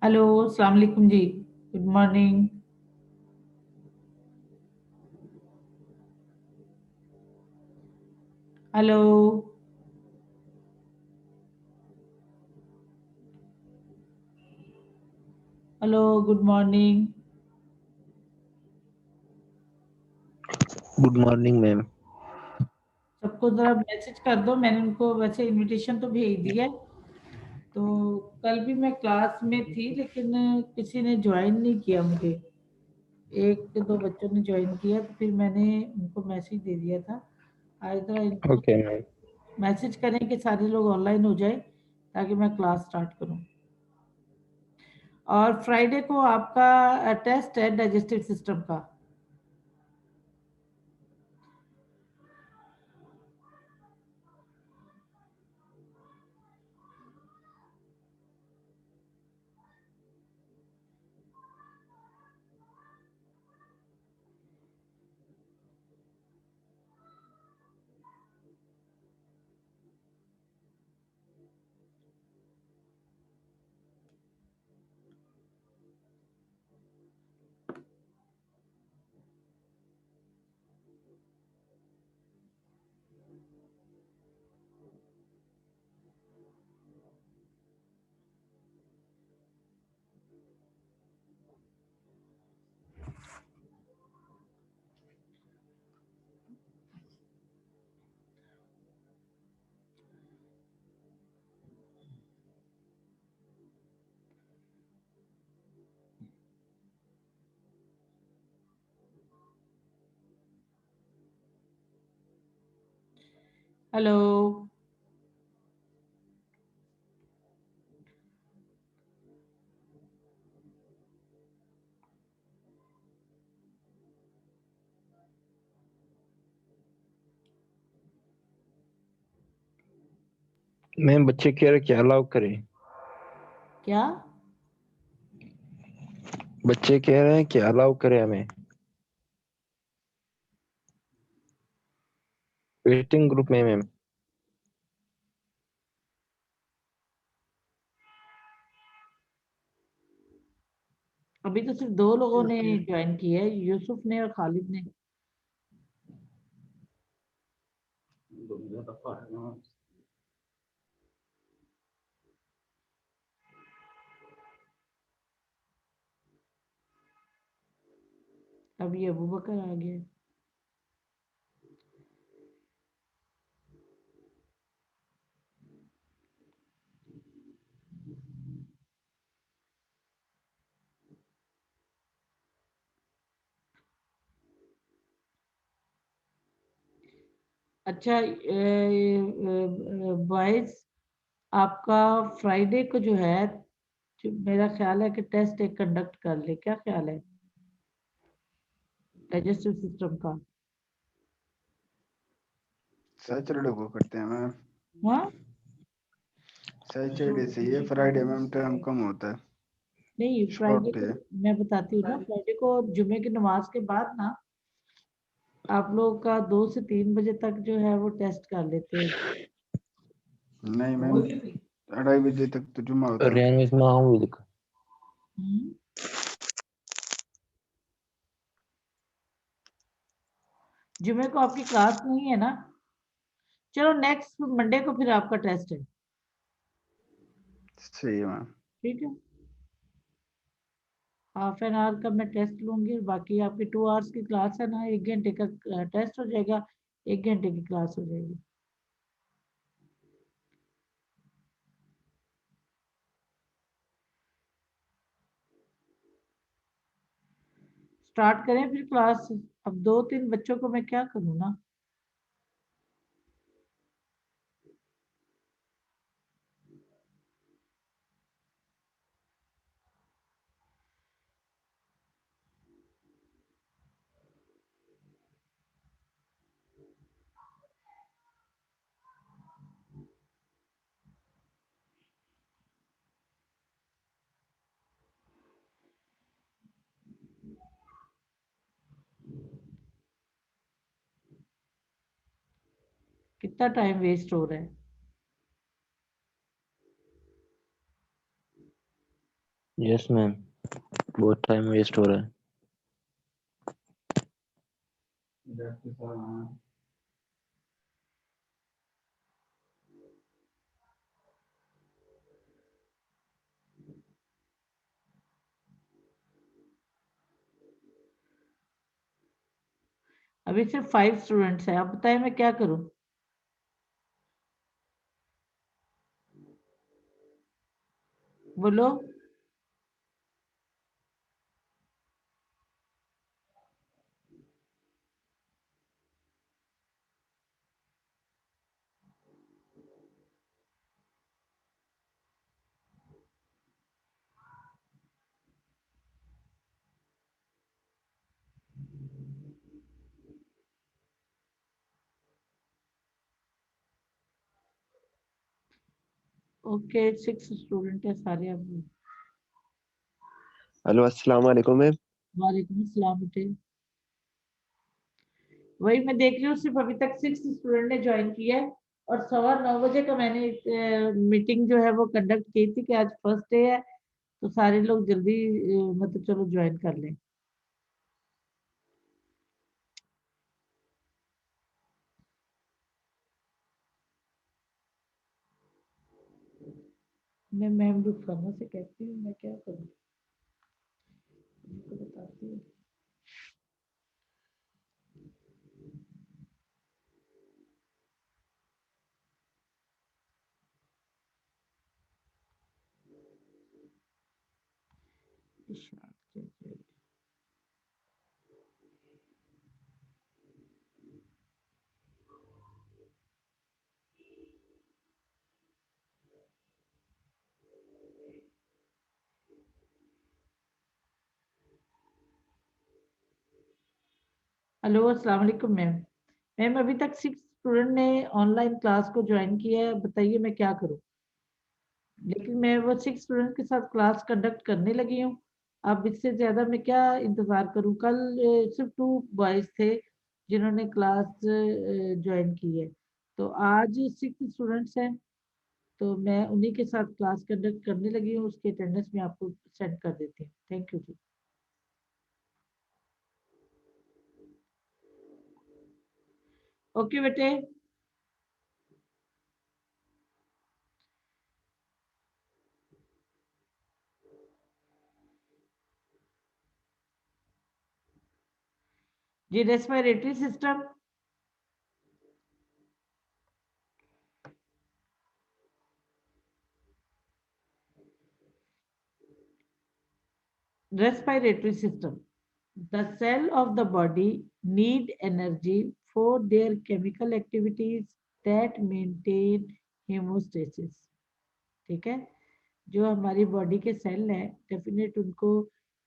Hello, अस्सलाम वालेकुम जी। Good morning. Hello. Hello, good morning. Good morning ma'am. सबको ज़रा मैसेज कर दो, मैंने उनको वैसे इनविटेशन तो भेज दिया है। तो कल भी मैं क्लास में थी लेकिन किसी ने ज्वाइन नहीं किया मुझे। एक दो बच्चों ने ज्वाइन किया तो फिर मैंने उनको मैसेज दे दिया था। आज ज़रा इनको ओके मैम। मैसेज करें कि सारे लोग ऑनलाइन हो जाए ताकि मैं क्लास स्टार्ट करूं। और फ्राइडे को आपका टेस्ट है डाइजेस्टिव सिस्टम का। हेलो। मैम बच्चे कह रहे क्या अलाउ करें? क्या? बच्चे कह रहे हैं कि अलाउ करें हमें वेटिंग ग्रुप में मैम। अभी तो सिर्फ दो लोगों ने ज्वाइन किया है, यूसुफ ने और खालिद ने। अभी अबू बकर आ गया। अच्छा, बॉयज, आपका फ्राइडे को जो है, जो मेरा ख्याल है कि टेस्ट एक कंडक्ट कर ले, क्या ख्याल है डाइजेस्टिव सिस्टम का? सैटरडे को करते हैं मैम। हाँ, सैटरडे से ये फ्राइडे मैम टाइम कम होता है, नहीं फ्राइडे शॉर्ट डे को है। मैं बताती हूँ ना, फ्राइडे को जुमे की नमाज के बाद ना आप लोगों का 2 से 3 बजे तक जो है वो टेस्ट कर लेते हैं। नहीं मैम, 2:30 बजे तक तो जुम्मा होता है। रेन में इसमें आऊँ भी हम्म। जुमे को आपकी क्लास नहीं है ना? चलो नेक्स्ट मंडे को फिर आपका टेस्ट है। सही है मैम। ठीक है, हाफ एन आवर का मैं टेस्ट लूंगी, बाकी आपकी 2 आवर्स की क्लास है ना, 1 घंटे का टेस्ट हो जाएगा, 1 घंटे की क्लास हो जाएगी। स्टार्ट करें फिर क्लास। अब 2-3 बच्चों को मैं क्या करूँ ना। कितना टाइम वेस्ट हो रहा है। यस मैम, बहुत टाइम वेस्ट हो रहा है। अभी सिर्फ 5 स्टूडेंट्स हैं, आप बताएं मैं क्या करूं? बोलो। ओके 6 स्टूडेंट है सारे अभी। हेलो अस्सलाम वालेकुम मैम। वालेकुम अस्सलाम बेटे। वही मैं देख रही हूँ, सिर्फ अभी तक 6 स्टूडेंट ने ज्वाइन किया है और 9:15 का मैंने मीटिंग जो है वो कंडक्ट की थी कि आज फर्स्ट डे है, तो सारे लोग जल्दी मतलब चलो ज्वाइन कर लें। मैं मैम रुखसाना से कहती हूँ मैं क्या करूँ, उनको बताती हूँ। हेलो अस्सलाम वालेकुम मैम। मैम अभी तक 6 स्टूडेंट ने ऑनलाइन क्लास को ज्वाइन किया है, बताइए मैं क्या करूँ? लेकिन मैं वो 6 स्टूडेंट के साथ क्लास कंडक्ट करने लगी हूँ। अब इससे ज्यादा मैं क्या इंतजार करूँ? कल सिर्फ 2 बॉयज थे जिन्होंने क्लास ज्वाइन की है, तो आज 6 स्टूडेंट्स हैं, तो मैं उन्हीं के साथ क्लास कंडक्ट करने लगी हूँ। उसकी अटेंडेंस मैं आपको सेंड कर देती हूँ। थैंक यू जी। ओके बेटे। जी respiratory system, respiratory system. The cell of the body need energy for their chemical activities that maintain hemostasis. ठीक है, जो हमारी बॉडी के सेल हैं डेफिनेट उनको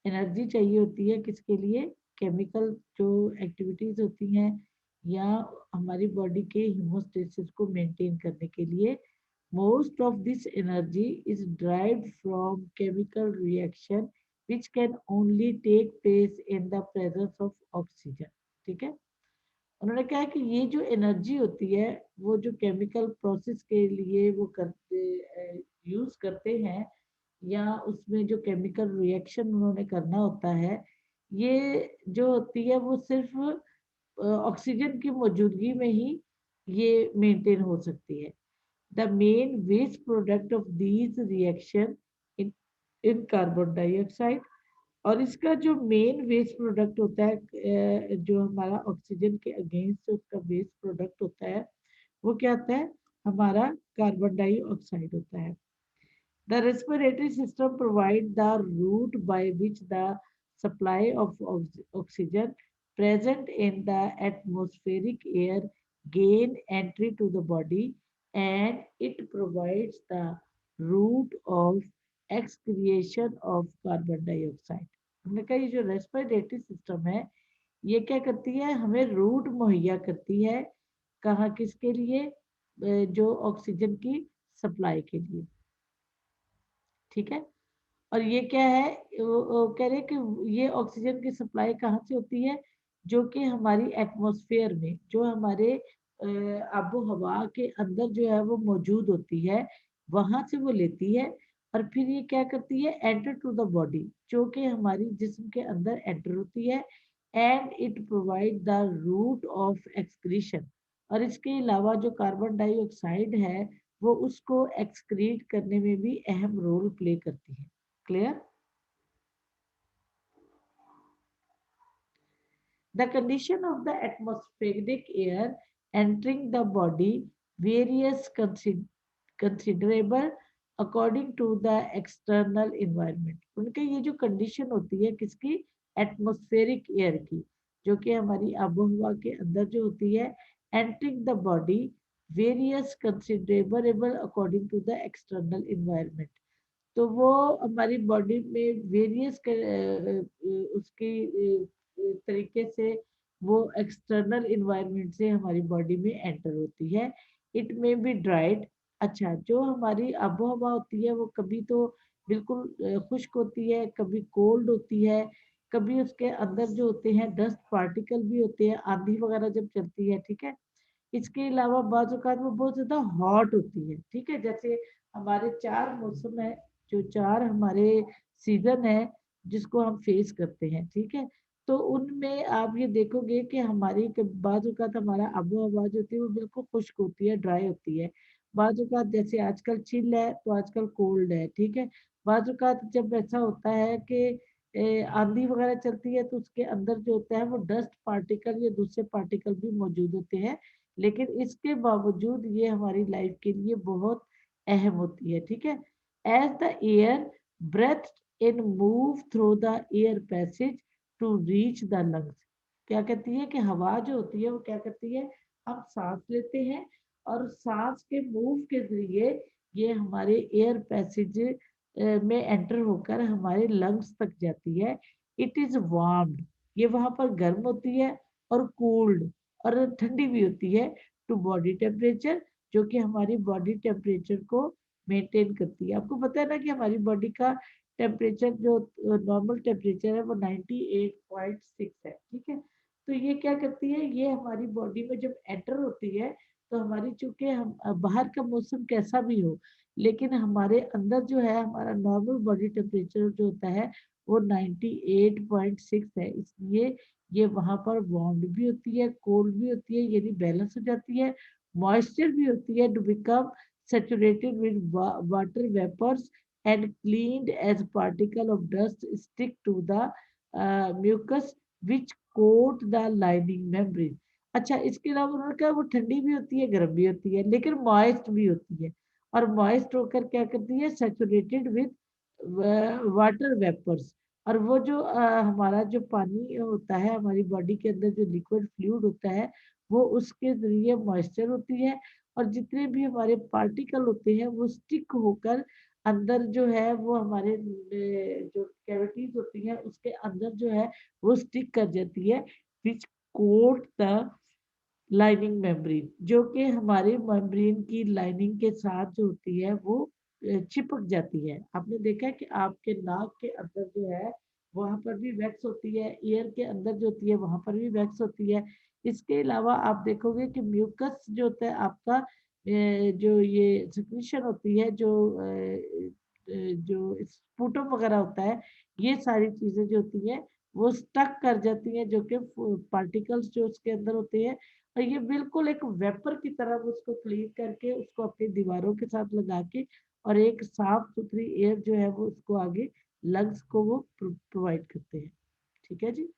एनर्जी चाहिए होती है, किसके लिए? केमिकल जो एक्टिविटीज होती हैं या हमारी बॉडी के हीमोस्टेसिस को मेंटेन करने के लिए। Most of this energy is derived from chemical reaction which can only take place in the presence of oxygen. ठीक है, उन्होंने कहा कि ये जो एनर्जी होती है वो जो केमिकल प्रोसेस के लिए वो करते यूज करते हैं या उसमें जो केमिकल रिएक्शन उन्होंने करना होता है, ये जो होती है वो सिर्फ ऑक्सीजन की मौजूदगी में ही ये मेंटेन हो सकती है। The main waste product of these reaction in in carbon dioxide, और इसका जो मेन वेस्ट प्रोडक्ट होता है जो हमारा ऑक्सीजन के अगेंस्ट उसका वेस्ट प्रोडक्ट होता है, वो क्या होता है? हमारा कार्बन डाइऑक्साइड होता है। The respiratory system provides the route by which the supply of oxygen present in the atmospheric air gain entry to the body, and it provides the route of excretion of carbon dioxide. हमने कहा ये जो respiratory system है ये क्या करती है? हमें रूट मुहैया करती है, कहाँ किसके लिए? जो ऑक्सीजन की सप्लाई के लिए। ठीक है, और ये क्या है? वो कह रहे हैं कि ये ऑक्सीजन की सप्लाई कहाँ से होती है? जो कि हमारी एटमॉस्फेयर में, जो हमारे आबो हवा के अंदर जो है वो मौजूद होती है, वहां से वो लेती है। और और फिर ये क्या करती है, एंटर टू द बॉडी, जो कि हमारी जिस्म के अंदर एंटर होती है, and it provide the route of excretion. और इसके अलावा जो कार्बन डाइऑक्साइड है वो उसको एक्सक्रीट करने में भी अहम रोल प्ले करती है। Clear? The condition of the atmospheric air entering the body varies considerable according to the external environment. उनके ये जो कंडीशन होती है किसकी, एटमॉस्फेरिक एयर की, जो कि हमारी आबोहवा के अंदर जो होती है, entering the body varies considerable according to the external environment। तो वो हमारी बॉडी में वेरियस उसकी तरीके से वो एक्सटर्नल इन्वायरमेंट से हमारी बॉडी में एंटर होती है। इट में बी ड्राइड। अच्छा, जो हमारी आबो हवा होती है वो कभी तो बिल्कुल खुश्क होती है, कभी कोल्ड होती है, कभी उसके अंदर जो होते हैं डस्ट पार्टिकल भी होते हैं, आंधी वगैरह जब चलती है, ठीक है। इसके अलावा बाज़ औक़ात वो बहुत ज़्यादा हॉट होती है, ठीक है। जैसे हमारे 4 मौसम है, जो 4 हमारे सीज़न है जिसको हम फेस करते हैं, ठीक है। तो उनमें आप ये देखोगे कि हमारी बाज़ औक़ात हमारा आबो-हवा जो होती है वो बिल्कुल खुश्क होती है, ड्राई होती है। बाज़ औक़ात जैसे आजकल चिल है तो आजकल कोल्ड है, ठीक है। बाज़ औक़ात जब ऐसा होता है कि आंधी वगैरह चलती है तो उसके अंदर जो होता है वो डस्ट पार्टिकल या दूसरे पार्टिकल भी मौजूद होते हैं, लेकिन इसके बावजूद ये हमारी लाइफ के लिए बहुत अहम होती है, ठीक है। As the air breathe in move through the air passage to reach the lungs. क्या कहती है कि हवा जो होती है वो क्या करती है, हम सांस लेते हैं और सांस के मूव के जरिए ये हमारे एयर पैसेज में एंटर होकर हमारे लंग्स तक जाती है। इट इज वार्म्ड, ये वहां पर गर्म होती है, और कूल्ड, और ठंडी भी होती है, टू बॉडी टेम्परेचर, जो कि हमारी बॉडी टेम्परेचर को मेंटेन करती है। आपको पता है ना कि हमारी बॉडी का टेम्परेचर जो नॉर्मल टेम्परेचर है वो 98.6 है, ठीक है। तो ये क्या करती है, ये हमारी बॉडी में जब एंटर होती है तो हमारी, चूंकि हम बाहर का मौसम कैसा भी हो, लेकिन हमारे अंदर जो है हमारा नॉर्मल बॉडी टेम्परेचर जो होता है वो 98.6 है, इसलिए ये वहां पर वार्म भी होती है, कोल्ड भी होती है, यानी बैलेंस हो जाती है। मॉइस्चर भी होती है, to become saturated with water vapors and cleaned as particle of dust stick to the mucus which coat the lining membrane। अच्छा, इसके अलावा उन्होंने कहा वो ठंडी भी होती है, गर्म भी होती है, लेकिन मॉइस्ट भी होती है, और मॉइस्ट होकर क्या करती है, सैचुरेटेड विद वाटर वेपर्स। और वो जो हमारा जो पानी होता है, हमारी बॉडी के अंदर जो लिक्विड फ्लूइड होता है, वो उसके जरिए मॉइस्चर होती है, और जितने भी हमारे पार्टिकल होते हैं वो स्टिक होकर अंदर जो है वो हमारे जो कैविटीज होती हैं उसके अंदर जो है वो स्टिक कर जाती है, विच कोट द लाइनिंग मेम्ब्रेन, जो कि हमारे मेम्ब्रेन की लाइनिंग के साथ जो होती है वो चिपक जाती है। आपने देखा है कि आपके नाक के अंदर जो है वहां पर भी वैक्स होती है, ईयर के अंदर जो होती है वहां पर भी वैक्स होती है। इसके अलावा आप देखोगे कि म्यूकस जो होता है आपका, जो ये सिक्रीशन होती है, जो स्पूटम वगैरह होता है, ये सारी चीजें जो होती हैं वो स्टक कर जाती हैं, जो कि पार्टिकल्स जो उसके अंदर होते हैं, और ये बिल्कुल एक वेपर की तरह वो उसको क्लीन करके उसको अपनी दीवारों के साथ लगा के, और एक साफ सुथरी एयर जो है वो उसको आगे लंग्स को वो प्रोवाइड करते हैं, ठीक है जी।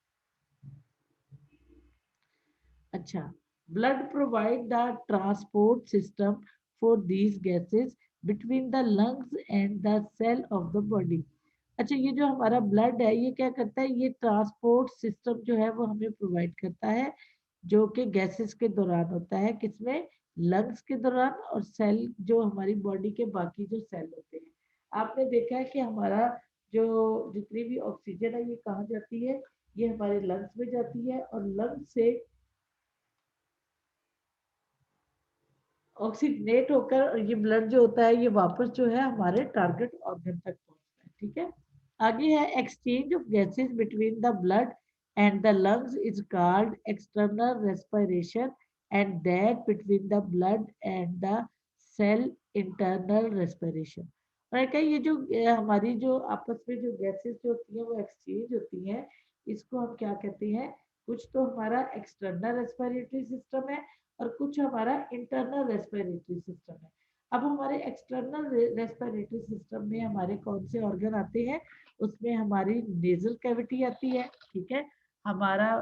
अच्छा, blood provide the transport system for these gases between the lungs and the cell of the body। अच्छा, ये जो हमारा ब्लड है ये क्या करता है, ये ट्रांसपोर्ट सिस्टम जो है वो हमें प्रोवाइड करता है, जो कि गैसेस के दौरान होता है, किसमें, लंग्स के दौरान, और सेल जो हमारी बॉडी के बाकी जो सेल होते हैं। आपने देखा है कि हमारा जो जितनी भी ऑक्सीजन है ये कहाँ जाती है, ये हमारे लंग्स में जाती है, और लंग्स से ऑक्सीजनेट होकर, और ये ब्लड जो होता है ये वापस जो है हमारे टारगेट ऑर्गन तक पहुंचता है, ठीक है। आगे है, exchange of gases between the blood and the lungs is called external respiration, and that between the blood and the cell internal respiration. और क्या ये जो हमारी जो आपस में जो गैसेस जो होती है वो एक्सचेंज होती है, इसको हम क्या कहते हैं, कुछ तो हमारा एक्सटर्नल रेस्पिरेटरी सिस्टम है और कुछ हमारा इंटरनल रेस्पिरेटरी सिस्टम है। अब हमारे एक्सटर्नल रेस्पिरेटरी सिस्टम में हमारे कौन से ऑर्गन आते हैं, उसमें हमारी नेजल कैविटी आती है, ठीक है, हमारा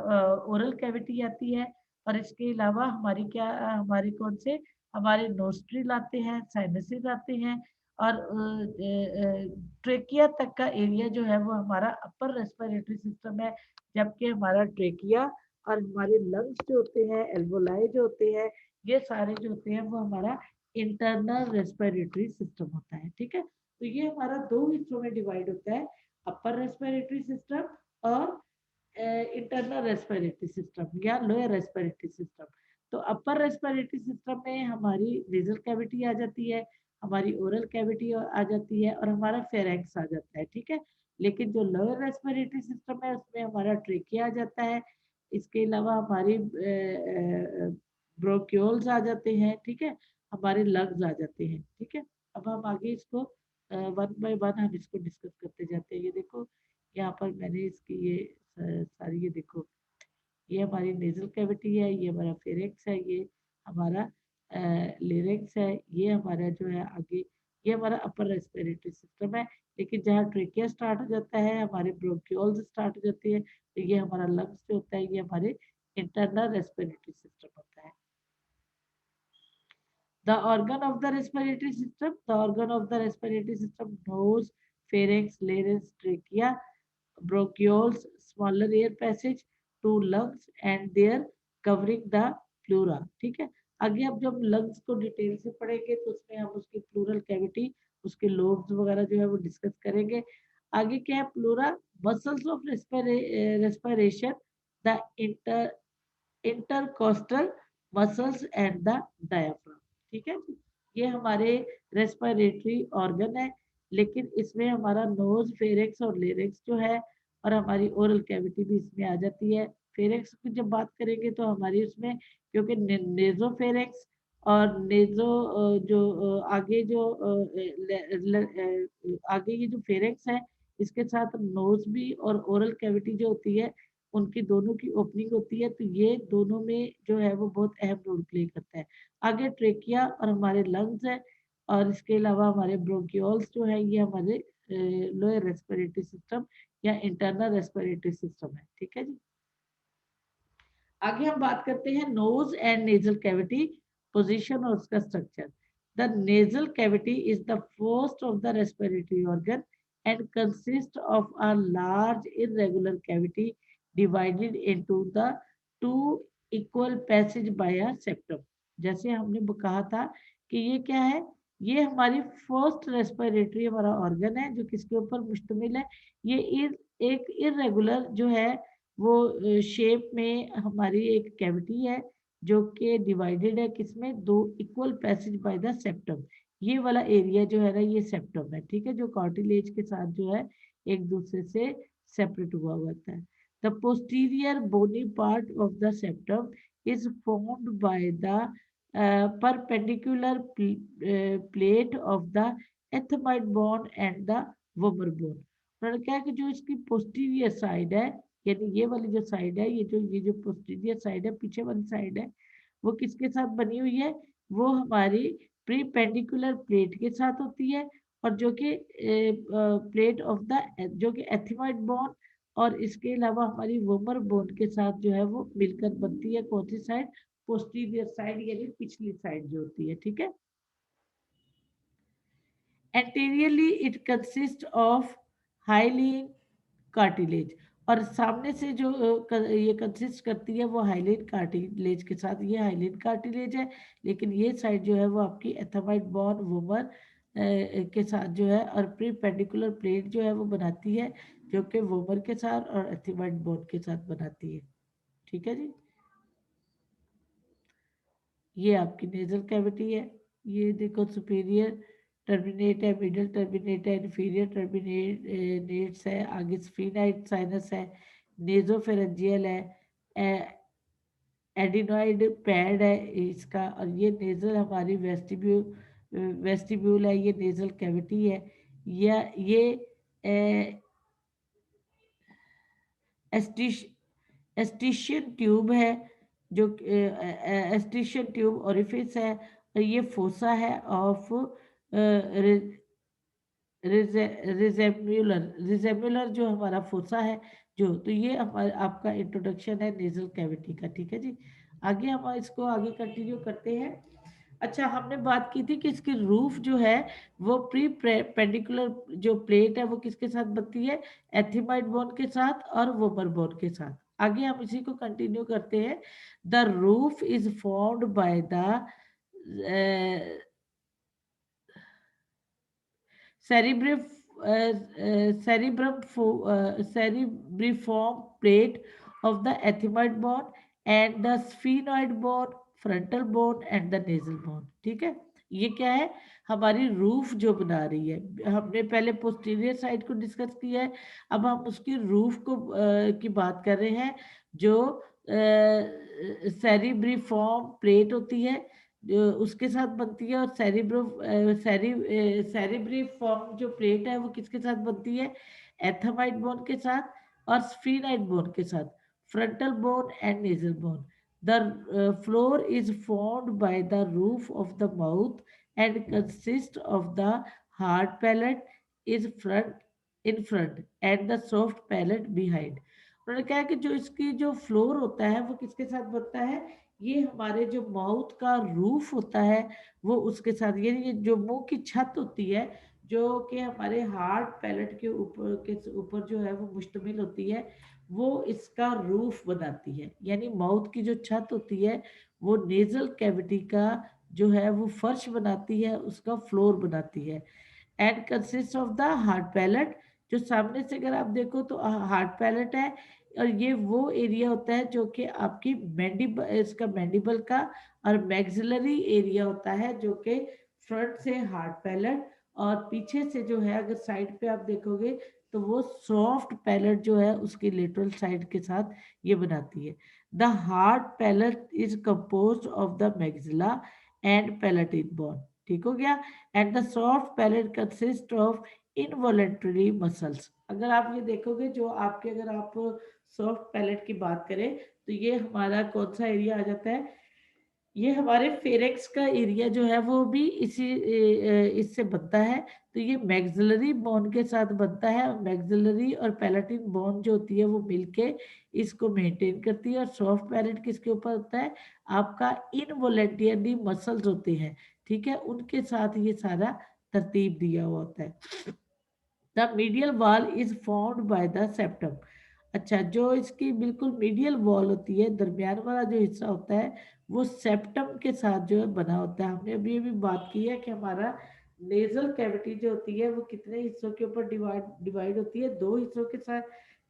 ओरल कैविटी आती है, और इसके अलावा हमारी क्या हमारे कौन से, हमारे नोस्ट्रिल आते हैं, साइनसेस आते हैं, और ट्रेकिया तक का एरिया जो है वो हमारा अपर रेस्पिरेटरी सिस्टम है, जबकि हमारा ट्रेकिया और हमारे लंग्स जो होते हैं, एल्वोलाई जो होते हैं, ये सारे जो होते हैं वो हमारा इंटरनल रेस्पिरेटरी सिस्टम होता है, ठीक है। तो ये हमारा दो हिस्सों में डिवाइड होता है, अपर रेस्पिरेटरी सिस्टम और इंटरनल रेस्पिरेटरी सिस्टम या लोअर रेस्पिरेटरी सिस्टम। तो अपर रेस्पिरेटरी सिस्टम में हमारी नेजल कैविटी आ जाती है, हमारी ओरल कैविटी आ जाती है, और हमारा फेरेंक्स आ जाता है, ठीक है। लेकिन जो लोअर रेस्पिरेटरी सिस्टम है उसमें हमारा ट्रेकिया आ जाता है, इसके अलावा हमारी ब्रोक्यूल्स आ जाते हैं, ठीक है, हमारे लंग्स आ जाते हैं, ठीक है। अब हम आगे इसको वन बाय वन हम इसको डिस्कस करते जाते हैं। ये देखो यहाँ पर मैंने इसकी ये सारी, ये देखो ये हमारी नेजल कैविटी है, ये हमारा फेरेक्स है, ये हमारा लेरिक्स है, ये हमारा जो है आगे, ये हमारा अपर रेस्पिरेटरी सिस्टम है। लेकिन जहाँ ट्रेकिया स्टार्ट हो जाता है, हमारे ब्रोंक्यूल्स स्टार्ट हो जाती है, तो ये हमारा लंग्स जो होता है, ये हमारे इंटरनल रेस्पिरेटरी सिस्टम होता है। The organ of the respiratory system, the organ of the respiratory system, nose, pharynx, larynx, trachea, bronchioles, smaller air passage to lungs and their covering the pleura, ठीक है। आगे अब जब लंग्स को detail से पढ़ेंगे तो उसमें हम उसकी प्लूरल कैविटी, उसके लोब्स वगैरह जो है वो डिस्कस करेंगे। आगे क्या है, pleura, muscles of respiration, the intercostal muscles and the diaphragm, ठीक है जी। ये हमारे रेस्पिरेटरी ऑर्गन है, लेकिन इसमें हमारा नोज, फेरेक्स और लेरिक्स जो है, और हमारी ओरल कैविटी भी इसमें आ जाती है। फेरेक्स की जब बात करेंगे तो हमारी उसमें, क्योंकि नेजोफेरेक्स और नेजो जो आगे जो आगे ये जो फेरेक्स है, इसके साथ नोज भी और ओरल कैविटी जो होती है, उनकी दोनों की ओपनिंग होती है, तो ये दोनों में जो है वो बहुत अहम रोल प्ले करता है। आगे ट्रेकिया और हमारे लंग्स है, और इसके अलावा हमारे ब्रोंकियोल्स जो है, ये हमारे लोअर रेस्पिरेटरी सिस्टम या इंटरनल रेस्पिरेटरी सिस्टम है, ठीक है जी। आगे हम बात करते हैं nose and nasal cavity, position और उसका structure. The nasal cavity is the first of the respiratory organ and consist of a large irregular cavity divided into the two equal passage by a septum। जैसे हमने कहा था कि ये क्या है, ये हमारी फर्स्ट रेस्पिरेटरी हमारा ऑर्गन है जो किसके ऊपर मुश्तमिल है। ये एक इरेगुलर जो है वो शेप में हमारी एक कैविटी है, जो कि डिवाइडेड है किसमें, दो equal passage bye the septum. ये वाला एरिया जो है ना, ये सेप्टम है, ठीक है, जो कार्टिलेज के साथ जो है एक दूसरे से सेपरेट हुआ होता है। The posterior bony part of the septum is formed by the perpendicular plate of the ethmoid bone and the vomer bone. उन्होंने कहा कि जो इसकी पोस्टीरियर साइड है, यानी ये वाली जो साइड है, ये जो पोस्टीरियर साइड है, पीछे वाली साइड है, वो किसके साथ बनी हुई है, वो हमारी प्रीपेंडिकुलर प्लेट के साथ होती है, और जो कि प्लेट ऑफ द जो कि एथिमाइड बोन, और इसके अलावा हमारी वोमर बोन के साथ जो है वो मिलकर बनती है कौन सी साइड, पोस्टीरियर साइड, यानी पिछली साइड जो होती है, ठीक है। Anteriorly it consist of hyaline cartilage, और सामने से जो ये कंसिस्ट करती है वो हाइलिन कार्टिलेज के साथ, ये हाइलिन कार्टिलेज है, लेकिन ये साइड जो है वो आपकी एथमाइड बोन वोमर के साथ जो है, और प्री पेंडिकुलर प्लेट जो है वो बनाती है, जो कि वोमर के साथ और एथमाइड बोन के साथ बनाती है, ठीक है जी। ये आपकी नेजल कैविटी है, ये देखो सुपीरियर टर्मिनेट है, मिडल टर्मिनेट है, इन्फीरियर टर्मिनेट्स है, आगे स्फीनाइट साइनस है, नेजोफेरेंजियल है, एडिनॉइड पैड है इसका, और ये नेजल हमारी वेस्टिब्यूल है, ये नेजल कैविटी है। या ये एस्टिशियन ट्यूब है, जो एस्टिशियन ट्यूब ओरिफिस है, और ये फोसा है ऑफ रिजेम्युलर जो हमारा फोसा है जो। तो ये हमारा आपका इंट्रोडक्शन है नेजल कैविटी का। ठीक है जी, आगे हम इसको आगे कंटिन्यू करते हैं। अच्छा, हमने बात की थी कि इसकी रूफ जो है वो प्री पेंडिकुलर जो प्लेट है वो किसके साथ बनती है, एथिमाइड बोन के साथ और वोमर बोन के साथ। आगे हम इसी को कंटिन्यू करते हैं। The roof is formed by the cerebriform plate of the ethmoid bone and the sphenoid bone, frontal bone and the nasal bone। ठीक है, ये क्या है, हमारी रूफ जो बना रही है। हमने पहले पोस्टीरियर साइड को डिस्कस किया है, अब हम उसकी रूफ को की बात कर रहे हैं, जो सेरिब्रिफॉर्म प्लेट होती है जो उसके साथ बनती है, और सेरिब्रिफॉर्म जो प्लेट है वो किसके साथ बनती है, एथमाइड बोन के साथ और स्फीनाइड बोन के साथ, frontal bone and nasal bone. The floor is formed by the roof of the mouth and consist of the hard palate is front in front end the soft palette behind. उन्होंने कहा कि जो इसकी जो floor होता है वो किसके साथ बनता है, ये हमारे जो माउथ का रूफ होता है वो उसके साथ, ये जो मुंह की छत होती है जो कि हमारे हार्ड पैलेट के ऊपर जो है वो मुश्तमिल होती है, वो इसका रूफ बनाती है। यानी माउथ की जो छत होती है वो नेजल कैविटी का जो है वो फर्श बनाती है, उसका फ्लोर बनाती है। And consist of the hard palate, जो सामने से अगर आप देखो तो हार्ड पैलेट है, और ये वो एरिया होता है जो कि आपकी इसका मैंडिबल का और मैक्सिलरी एरिया होता है, जो कि फ्रंट से हार्ड पैलेट और पीछे से जो है अगर साइड पे आप देखोगे तो वो सॉफ्ट पैलेट जो है उसकी लेटरल साइड के साथ ये बनाती है। The hard palate is composed of the maxilla and palatine bone. ठीक हो गया। And the soft palette consist of involuntary muscles. अगर आप ये देखोगे जो आपके, अगर आप सॉफ्ट पैलेट की बात करें तो ये हमारा कौन सा एरिया आ जाता है, ये हमारे फेरेक्स का एरिया जो है वो भी इससे बनता है। तो ये मैक्सिलरी बोन के साथ बनता है, और मैक्सिलरी और पैलेटिन बोन जो होती है वो मिलके इसको मेंटेन करती है। और सॉफ्ट पैलेट किसके ऊपर होता है, आपका इनवॉलेंटरी मसल्स होते हैं, ठीक है, उनके साथ ये सारा तरतीब दिया हुआ होता है। The medial wall is formed by the septum. अच्छा, जो इसकी बिल्कुल मीडियल वॉल होती है, दरमियान वाला जो हिस्सा होता है वो सेप्टम के साथ जो है बना होता है। हमने अभी अभी बात की है कि हमारा नेजल कैविटी जो होती है वो कितने हिस्सों के ऊपर डिवाइड होती है, दो हिस्सों के साथ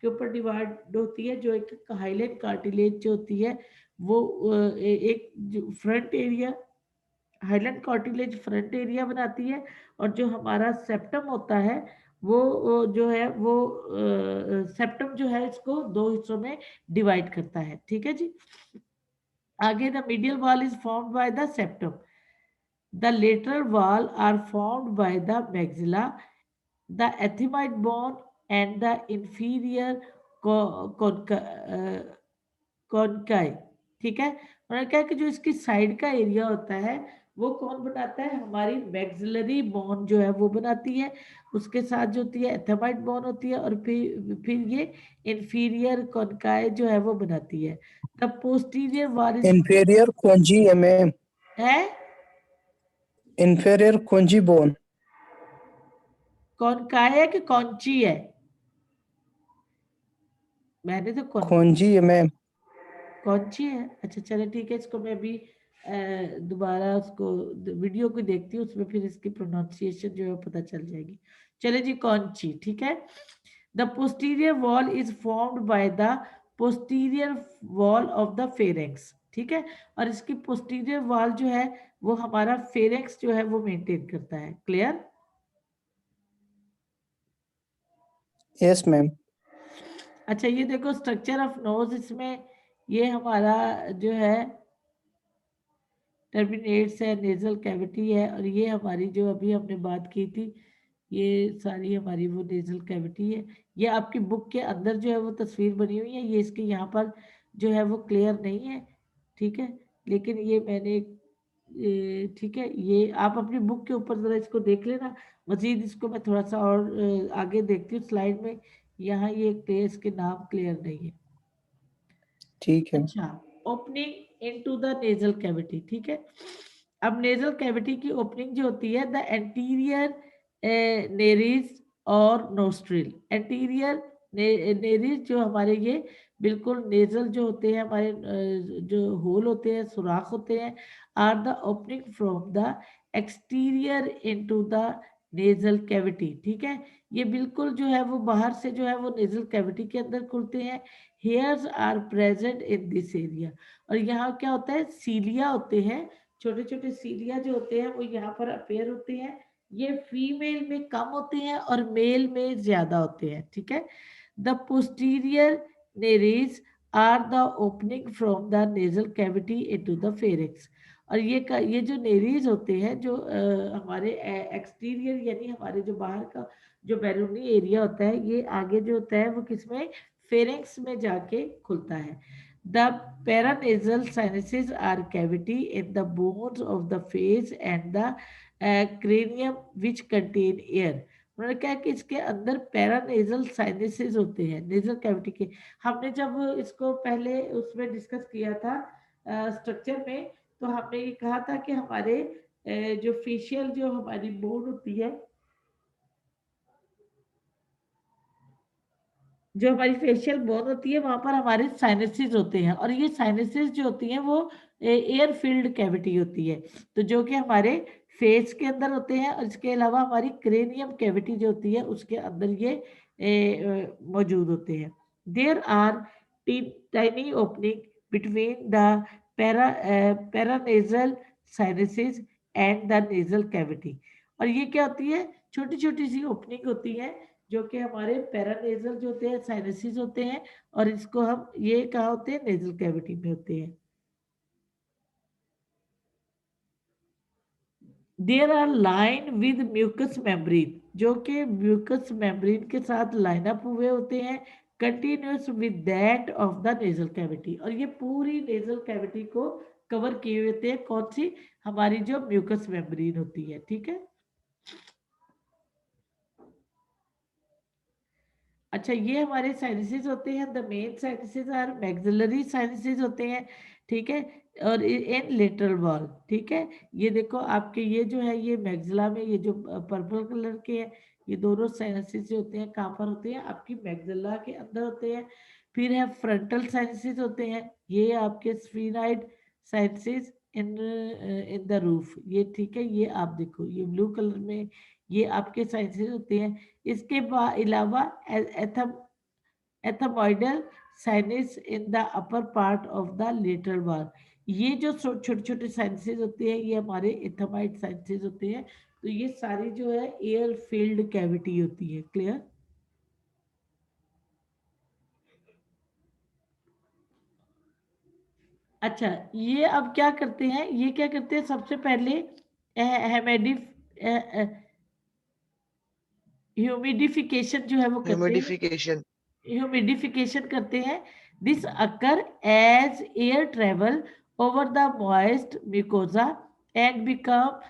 के ऊपर डिवाइड होती है। जो एक हाइलाइन कार्टिलेज जो होती है वो एक front area, Highland cartilage front area बनाती है, और जो हमारा सेप्टम होता है वो जो है वो सेप्टम जो है इसको दो हिस्सों में डिवाइड करता है। ठीक है जी, आगे the medial wall is formed by the septum, the lateral wall are formed by the maxilla, the ethmoid bone and the inferior conchae. ठीक है, उन्होंने कहा कि जो इसकी साइड का एरिया होता है वो कौन बनाता है, हमारी मैक्सिलरी बोन जो है वो बनाती है, उसके साथ जो होती है एथेमाइड बोन होती है, और फिर ये इंफीरियर कॉनकाई जो है वो बनाती है। The posterior wall is inferior conji mm, है, inferior conji bone, कॉनकाई है कि कौनची है, मैंने तो conji mm, कौनची है। अच्छा चले ठीक है, इसको मैं अभी दोबारा उसको वीडियो को देखती हूँ, उसमें फिर इसकी प्रोनाउंसिएशन जो है पता चल जाएगी। चले जी, कौनची। ठीक है, the posterior wall is formed by the posterior wall of the pharynx. ठीक है, और इसकी पोस्टीरियर वॉल जो है वो हमारा फेरेंक्स जो है वो मेंटेन करता है। क्लियर। yes ma'am, अच्छा, ये देखो स्ट्रक्चर ऑफ नोज, इसमें ये हमारा जो है टर्मिनेट्स है, नेजल कैविटी है, और ये हमारी जो अभी हमने बात की थी ये सारी हमारी वो नेजल कैविटी है। ये आपकी बुक के अंदर जो है वो तस्वीर बनी हुई है, ये इसके यहाँ पर जो है वो क्लियर नहीं है, ठीक है, लेकिन ये मैंने ठीक है, ये आप अपनी बुक के ऊपर जरा इसको देख लेना। मजीद इसको मैं थोड़ा सा और आगे देखती हूँ स्लाइड में, यहाँ ये क्लियर, इसके नाम क्लियर नहीं है। ठीक है। अच्छा, opening into the nasal cavity, ठीक है। अब नेजल कैविटी की ओपनिंग जो होती है, द एंटीरियर नेरिस और नोस्ट्रिल, एंटीरियर नेरिस जो हमारे ये बिल्कुल नेजल जो होते हैं हमारे जो होल होते हैं, सुराख होते हैं, are the opening from the exterior into the nasal cavity, ठीक है। ये बिल्कुल जो है वो बाहर से जो है वो नेजल कैविटी के अंदर खुलते हैं। Hairs are present in this area, और यहाँ क्या होता है, सीलिया होते हैं, छोटे छोटे सीलिया जो होते हैं वो यहाँ पर अपेयर होते हैं। ये फीमेल में कम होते हैं और मेल में ज्यादा होते हैं, ठीक है। The posterior nares are the opening from the nasal cavity into the pharynx, और ये जो नेरीज होते हैं जो हमारे एक्सटीरियर यानी हमारे जो बाहर का जो बैरूनी एरिया होता है, ये आगे जो होता है वो किसमें, फेरिंक्स में जाके खुलता है। The paranasal sinuses are cavity in the bones of the face and the cranium which contain air. उन्होंने कहा कि इसके अंदर पैरानेजल साइनसेस होते हैं नेजल कैविटी के। हमने जब इसको पहले उसमें डिस्कस किया था स्ट्रक्चर में, तो हमने ये कहा था कि हमारे जो फेशियल जो हमारी बोन होती है, जो हमारी फेशियल बोन होती है, वहां पर हमारे साइनसेस होते हैं, और ये साइनसेस जो होती हैं वो एयर फिल्ड कैविटी होती है, तो जो कि हमारे फेस के अंदर होते हैं, और इसके अलावा हमारी क्रेनियम कैविटी जो होती है उसके अंदर ये मौजूद होते हैं। There are tiny opening between the paranasal sinuses and the nasal cavity, और ये क्या होती है, छोटी छोटी सी ओपनिंग होती है जो कि हमारे पैरानेजल जो होते हैं साइनसेस होते हैं, और इसको हम ये कहाँ होते हैं, नेजल कैविटी में होते हैं। There are line with mucus membrane, जो कि म्यूकस मेम्ब्रेन के साथ लाइन अप हुए होते हैं, continuous with that of the nasal cavity, और ये पूरी नेजल कैविटी को कवर किए हुए होते हैं, कौन सी, हमारी जो म्यूकस मेम्ब्रेन होती है, ठीक है। अच्छा, ये हमारे साइनसेस होते हैं, the main sinuses are maxillary sinuses होते हैं, ठीक है, और इन लेटरल वॉल, ठीक है। ये देखो आपके ये जो है ये मैक्सिला में ये जो पर्पल कलर के हैं, ये दोनों साइनसेस जो होते हैं कहाँ पर होते हैं, आपकी मैक्सिला के अंदर होते हैं। फिर है फ्रंटल साइनसेस होते हैं, ये आपके sphenoid sinuses in in the roof, ये ठीक है, ये आप देखो ये ब्लू कलर में ये आपके साइनसेस होते हैं। इसके अलावा ethmoidal sinus in the upper part of the lateral wall, ये जो छोटे छोटे साइनसेस होते हैं ये हमारे एथमाइड साइनसेस होते हैं, तो ये सारी जो है एयर फील्ड कैविटी होती है, क्लियर। अच्छा, ये अब क्या करते हैं, ये क्या करते हैं, सबसे पहले ह्यूमिडिफिकेशन जो है वो करते हैं, ह्यूमिडिफिकेशन करते हैं। This occur as air travel over the moist mucosa and become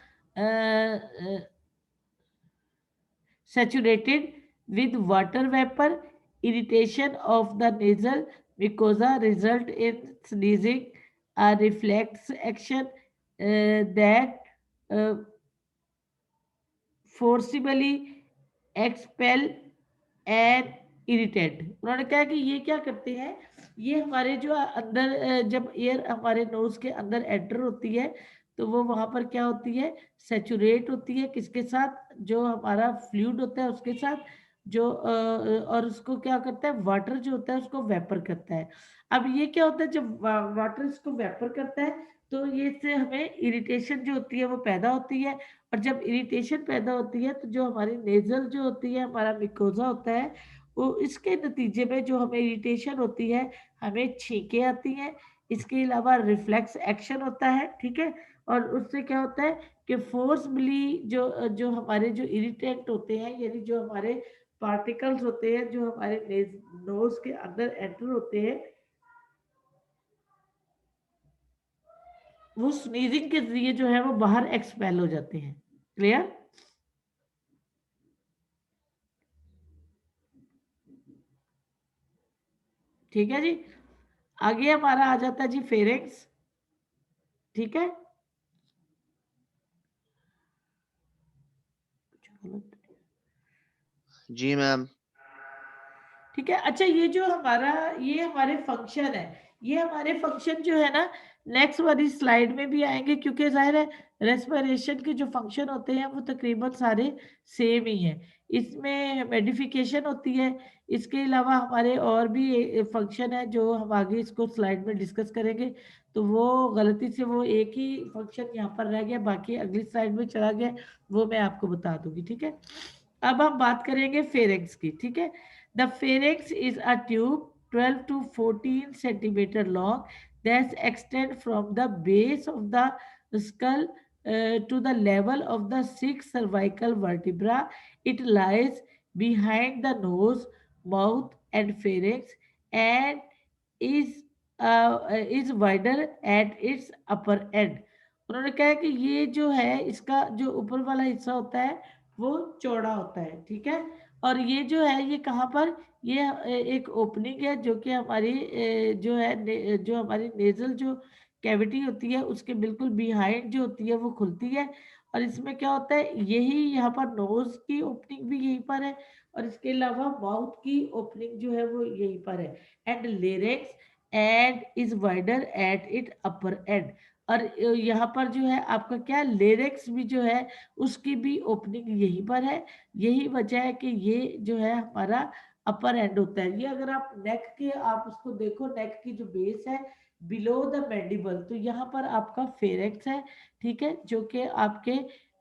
saturated with water vapor. Irritation of the nasal mucosa result in sneezing, a reflex action that forcibly expel an irritate. उन्होंने कहा कि ये क्या करते हैं, ये हमारे जो अंदर जब एयर हमारे नोज के अंदर एंटर होती है तो वो वहां पर क्या होती है, सेचुरेट होती है, किसके साथ, जो हमारा फ्लूइड होता है उसके साथ, जो और उसको क्या करता है, वाटर जो होता है उसको वेपर करता है। अब ये क्या होता है, जब वाटर इसको वेपर करता है तो ये से हमें इरिटेशन जो होती है वो पैदा होती है, और जब इरिटेशन पैदा होती है तो जो हमारी नेजल जो होती है, हमारा मिकोजा होता है, वो इसके नतीजे में जो हमें इरिटेशन होती है, हमें छींके आती हैं। इसके अलावा रिफ्लेक्स एक्शन होता है, ठीक है, और उससे क्या होता है कि फोर्सबली जो हमारे जो इरिटेंट होते हैं, यानी जो हमारे पार्टिकल्स होते हैं जो हमारे नोज के अंदर एंटर होते हैं, वो स्नीजिंग के जरिए जो है वो बाहर एक्सपेल हो जाते हैं। क्लियर? ठीक है जी। आगे हमारा आ जाता है जी फेरिंक्स। ठीक है, जी मैम। ठीक है। अच्छा, ये जो हमारा ये हमारे फंक्शन है, ये हमारे फंक्शन जो है ना नेक्स्ट वाली स्लाइड में भी आएंगे, क्योंकि जाहिर है रेस्पिरेशन के जो फंक्शन होते हैं वो तकरीबन सारे सेम ही हैं। इसमें मेडिफिकेशन होती है, इसके अलावा हमारे और भी फंक्शन है जो हम आगे इसको स्लाइड में डिस्कस करेंगे। तो वो गलती से वो एक ही फंक्शन यहाँ पर रह गया, बाकी अगली स्लाइड में चला गया, वो मैं आपको बता दूंगी। ठीक है, अब हम बात करेंगे फेरिंक्स की। ठीक है, the pharynx is a tube 12 to 14 centimeter long that extends from the base of the skull to the level of the 6 cervical vertebra. It lies behind the nose, mouth, and pharynx and is wider at its upper end. उन्होंने कहा कि ये जो है इसका जो ऊपर वाला हिस्सा होता है वो चौड़ा होता है। ठीक है, और ये जो है ये कहाँ पर, ये एक ओपनिंग है जो कि हमारी जो है जो हमारी नेजल जो कैविटी होती है उसके बिल्कुल बिहाइंड जो होती है वो खुलती है। और इसमें क्या होता है, यही यहाँ पर नोज की ओपनिंग भी यहीं पर है, और इसके अलावा माउथ की ओपनिंग जो है वो यहीं पर है। And larynx and is wider at it upper end. और यहाँ पर जो है आपका क्या, लेरिक्स भी जो है उसकी भी ओपनिंग यहीं पर है। यही वजह है कि ये जो है हमारा अपर एंड होता है। ये अगर आप नेक के आप उसको देखो, नेक की जो बेस है बिलो द मैंडिबल, तो यहाँ पर आपका फेरिंक्स है। ठीक है, जो कि आपके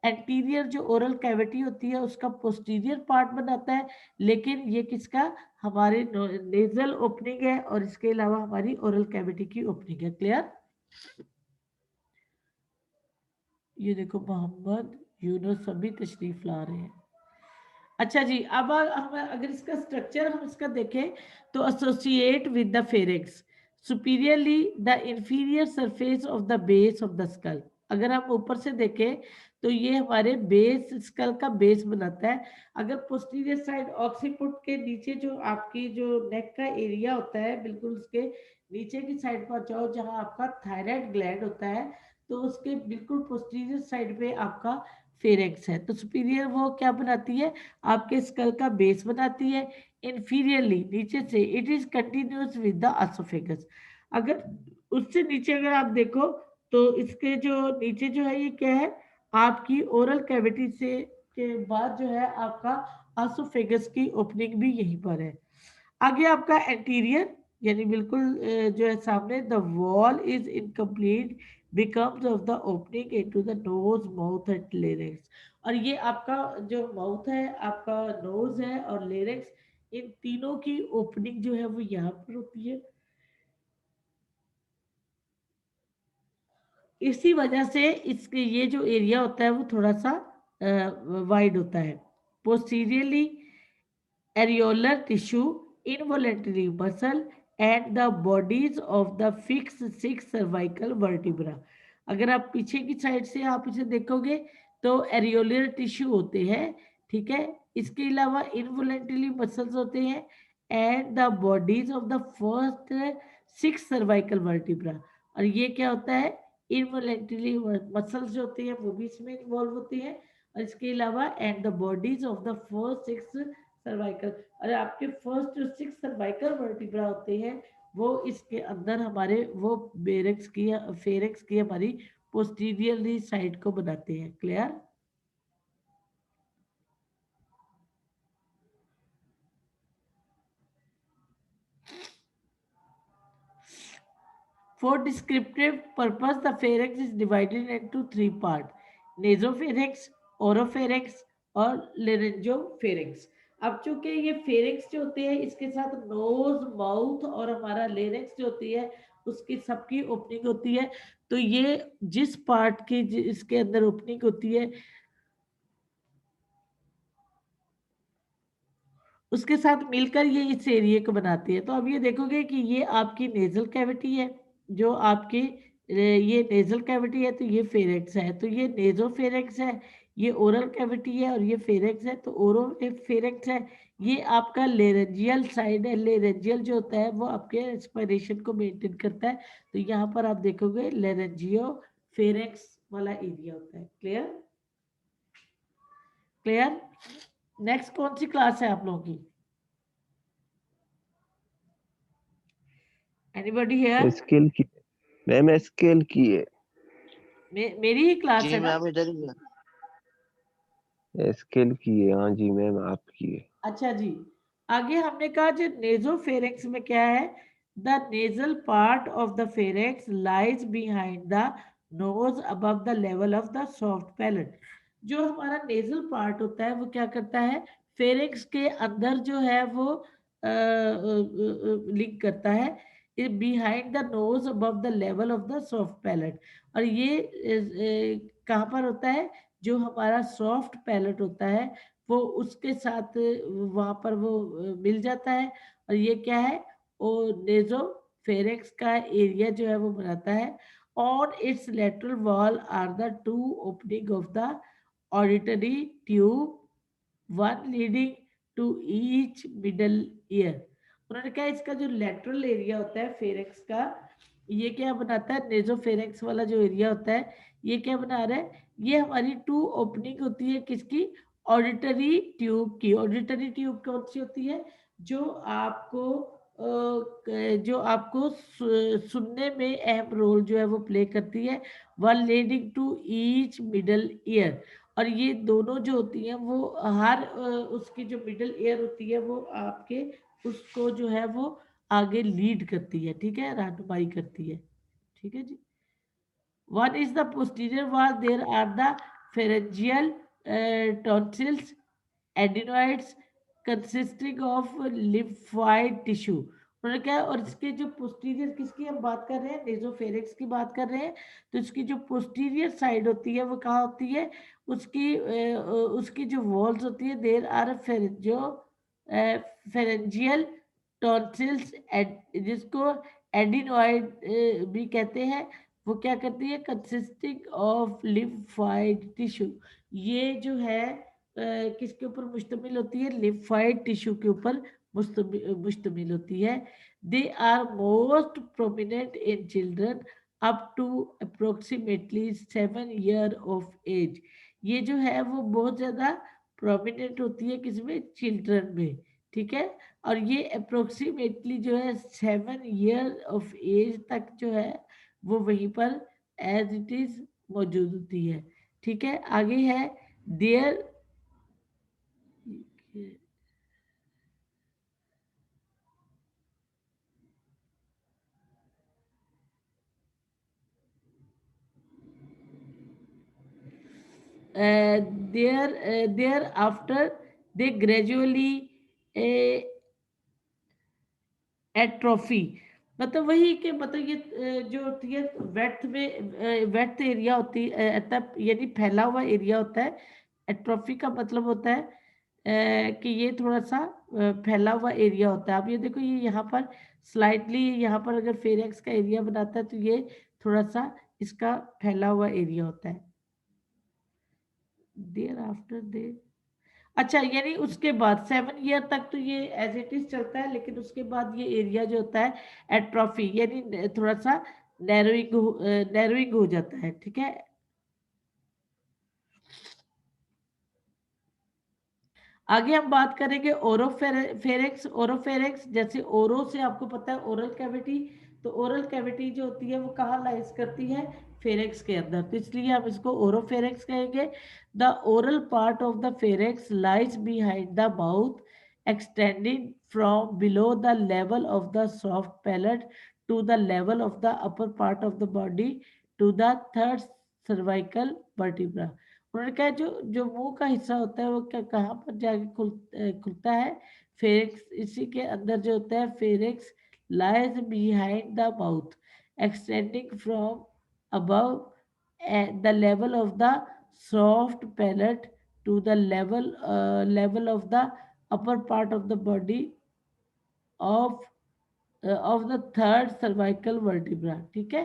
एंटीरियर जो ओरल कैविटी होती है उसका पोस्टीरियर पार्ट बनाता है, लेकिन ये किसका, हमारे नेजल ओपनिंग है, और इसके अलावा हमारी ओरल कैविटी की ओपनिंग है। क्लियर? ये देखो मोहम्मद यूनुस सभी तशरीफ ला रहे हैं। अच्छा जी, अब हम अगर इसका स्ट्रक्चर हम इसका देखें तो associate with the pharynx superiorly the inferior surface of the base of the skull. अगर हम ऊपर से देखें तो ये हमारे बेस, स्कल का बेस बनाता है। अगर पोस्टीरियर साइड ऑक्सीपुट के नीचे जो आपकी जो नेक का एरिया होता है, बिल्कुल उसके नीचे की साइड पर जाओ जहां आपका थायराइड ग्लैंड होता है, तो उसके बिल्कुल पोस्टीरियर साइड पे आपका फेरिंक्स है। तो सुपीरियर वो क्या बनाती है, आपके स्कल का बेस बनाती है। इंफीरियरली नीचे से it is continuous with the oesophagus. अगर उससे नीचे अगर आप देखो तो इसके जो नीचे जो है ये क्या है, आपकी ओरल कैविटी से के बाद जो है आपका एसोफेगस की ओपनिंग भी यहीं पर है। आगे आपका एंटीरियर यानी बिल्कुल जो है सामने, the wall is incomplete becomes of the opening into the nose, mouth and larynx. और ये आपका जो माउथ है, आपका नोज है और लेरिक्स, इन तीनों की ओपनिंग जो है वो यहाँ पर होती है। इसी वजह से इसके ये जो एरिया होता है वो थोड़ा सा वाइड होता है। Posteriorly areolar tissue, involuntary muscle and the bodies of the fixed 6 cervical vertebra। अगर आप पीछे की साइड से आप इसे देखोगे तो एरियोलर टिश्यू होते हैं। ठीक है, इसके अलावा इनवॉलेंटरी मसल्स होते हैं and the bodies of the first 6 cervical vertebra. और ये क्या होता है, इनवॉलेंटरी मसल्स जो होते हैं वो भी इसमें इन्वॉल्व होते हैं, और इसके अलावा and the bodies of the first 6 cervical. और आपके फर्स्ट जो 6 सर्वाइकल वर्टिब्रा होते हैं वो इसके अंदर हमारे वो बेरेक्स की फेरिंक्स की हमारी पोस्टीरियरली साइड को बनाते हैं। Clear? For descriptive purpose, the pharynx is divided into 3 parts: nasopharynx, oropharynx और laryngopharynx। अब चूंकि ये फेरिंक्स जो होते हैं इसके साथ नोज, माउथ और हमारा लेरिक्स जो होती है उसकी सबकी ओपनिंग होती है। तो ये जिस पार्ट की इसके अंदर ओपनिंग होती है उसके साथ मिलकर ये इस एरिया को बनाती है। तो अब ये देखोगे कि ये आपकी नेजल कैविटी है, जो आपकी ये नेजल कैविटी है, तो ये फेरेक्स है, तो ये नेजोफेरेक्स है, ये ओरल कैविटी है और ये फेरेक्स है, तो ओरो फेरेक्स है। ये आपका लेरेंजियल साइड है। लेरेंजियल जो होता है वो आपके रेस्पिरेशन को मेंटेन करता है। तो यहाँ पर आप देखोगे लेरेंजियो फेरेक्स वाला एरिया होता है। क्लियर? क्लियर? नेक्स्ट कौन सी क्लास है आप लोगों की? Anybody here? स्केल की मैम, स्केल की है। मेरी ही क्लास जी है ना? मैम इधर ही है। स्केल की है, हाँ जी मैम आपकी है। अच्छा जी, आगे हमने कहा जो नेजोफेरेक्स में क्या है, the nasal part of the pharynx lies behind the nose above the level of the soft palette. जो हमारा नेजल पार्ट होता है वो क्या करता है, फेरेक्स के अंदर जो है वो लिंक करता है behind the nose above the level of the soft palette. और ये कहाँ पर होता है, जो हमारा सॉफ्ट पैलेट होता है वो उसके साथ वहां पर वो मिल जाता है। और ये क्या है, वो नेजोफेरेक्स का एरिया जो है वो बनाता है। On its lateral wall are the two opening of the auditory tube, one leading to each middle ear. उन्होंने कहा इसका जो लेटरल एरिया होता है फेरेक्स का, ये क्या बनाता है, नेजोफेरेक्स वाला जो एरिया होता है ये क्या बना रहा है, ये हमारी टू ओपनिंग होती है किसकी, ऑडिटरी ट्यूब की। ऑडिटरी ट्यूब कौन सी होती है, जो आपको सुनने में अहम रोल जो है वो प्ले करती है, one leading to each middle ear. और ये दोनों जो होती हैं वो हर उसकी जो मिडल ईयर होती है वो आपके उसको जो है वो आगे लीड करती है, ठीक है, रहनुमाई करती है, ठीक है जी। One is the posterior wall. There are the pharyngeal tonsils, adenoids consisting of lymphoid tissue. उन्होंने क्या, और इसके जो पोस्टीरियर किसकी हम बात कर रहे हैं, नेजोफेरेक्स की बात कर रहे हैं। तो इसकी जो पोस्टीरियर साइड होती है वो कहाँ होती है, उसकी जो वॉल्स होती है, देर आर फेरेंजियल टॉन्सिल्स, जिसको एडिनोइड भी कहते हैं। वो क्या करती है, कंसिस्टिंग ऑफ लिम्फाइड टिश्यू। ये जो है किसके ऊपर मुश्तमिल होती है, लिम्फाइड टिश्यू के ऊपर मुश्तमिल होती है। They are most prominent in children up to approximately 7 year of age. ये जो है वो बहुत ज्यादा प्रोमिनेंट होती है किसमें, चिल्ड्रन में, ठीक है। और ये अप्रोक्सीमेटली जो है 7 ईयर ऑफ एज तक जो है वो वहीं पर एज इट इज मौजूद होती है, ठीक है। आगे है there thereafter they gradually atrophy. मतलब वही कि मतलब ये जो होती है वेट में वेट एरिया होती है, तब यानी फैला हुआ एरिया होता है। एट्रोफी का मतलब होता है कि ये थोड़ा सा फैला हुआ एरिया होता है। अब ये देखो, ये यहाँ पर स्लाइटली यहाँ पर अगर फेरेक्स का एरिया बनाता है तो ये थोड़ा सा इसका फैला हुआ एरिया होता है। देयर आफ्टर दे, अच्छा, यानी उसके बाद 7 ईयर तक तो ये एज इट इज चलता है, लेकिन उसके बाद ये एरिया जो होता है एट्रोफी यानी थोड़ा सा नैरोइंग हो जाता है, ठीक है। आगे हम बात करेंगे ओरोफेरेक्स। ओरोफेरेक्स जैसे ओरो से आपको पता है ओरल कैविटी, तो ओरल कैविटी जो होती है वो कहाँ लाइज करती है, फेरेक्स के अंदर, तो इसलिए हम इसको ओरोफेरेक्स कहेंगे। The oral part of the pharynx lies behind the mouth, extending from below the level of the soft palate to the level of the upper part of the body to the third cervical vertebra. उन्होंने कहा जो जो मुंह का हिस्सा होता है वो क्या कहाँ पर जाके खुलता है, फेरेक्स, इसी के अंदर जो होता है Farex lies behind the mouth, extending from above at the level of the soft palate to the level of the upper part of the body of of the third cervical vertebra. ठीक है,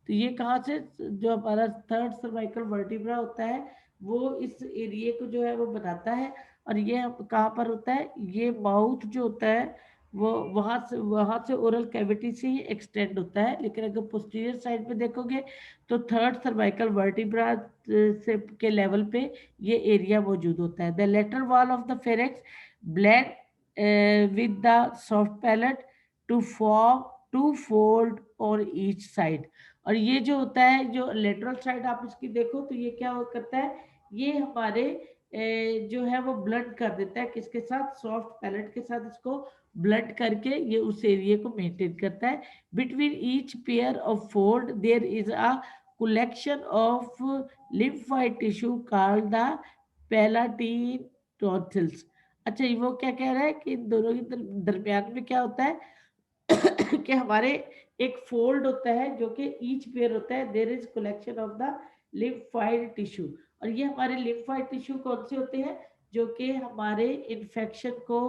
तो ये कहाँ से, जो हमारा third cervical vertebra होता है वो इस एरिया को जो है वो बनाता है, और ये कहाँ पर होता है, ये माउथ जो होता है वो वहाँ से ओरल कैविटी से ही एक्सटेंड होता है। लेकिन अगर पोस्टीरियर साइड पे देखोगे तो थर्ड सर्वाइकल वर्टिब्रा से के लेवल पे ये एरिया मौजूद होता है। The lateral wall of the pharynx blend with the soft palate to form two fold और ईच साइड। और ये जो होता है, जो लेटरल साइड आप इसकी देखो तो ये क्या करता है, ये हमारे जो है वो ब्लड कर देता है, किसके साथ, सॉफ्ट पैलेट के साथ इसको ब्लड करके ये उस एरिया को मेंटेन करता है। Between each pair of fold there is a collection of lymphoid tissue called the palatine tonsils. अच्छा, ये वो क्या कह रहा है कि इन दोनों के दरमियान में क्या होता है कि हमारे एक फोल्ड होता है जो कि ईच पेयर होता है, there is collection of the lymphoid tissue. और ये हमारे लिम्फोइड टिश्यू कौन से होते हैं, जो कि हमारे इन्फेक्शन को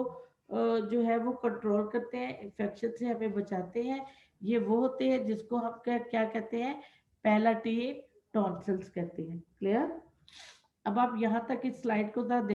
जो है वो कंट्रोल करते हैं, इन्फेक्शन से हमें बचाते हैं। ये वो होते हैं जिसको हम क्या कहते हैं, पैलाटीन टॉन्सिल्स कहते हैं। क्लियर? अब आप यहाँ तक इस स्लाइड को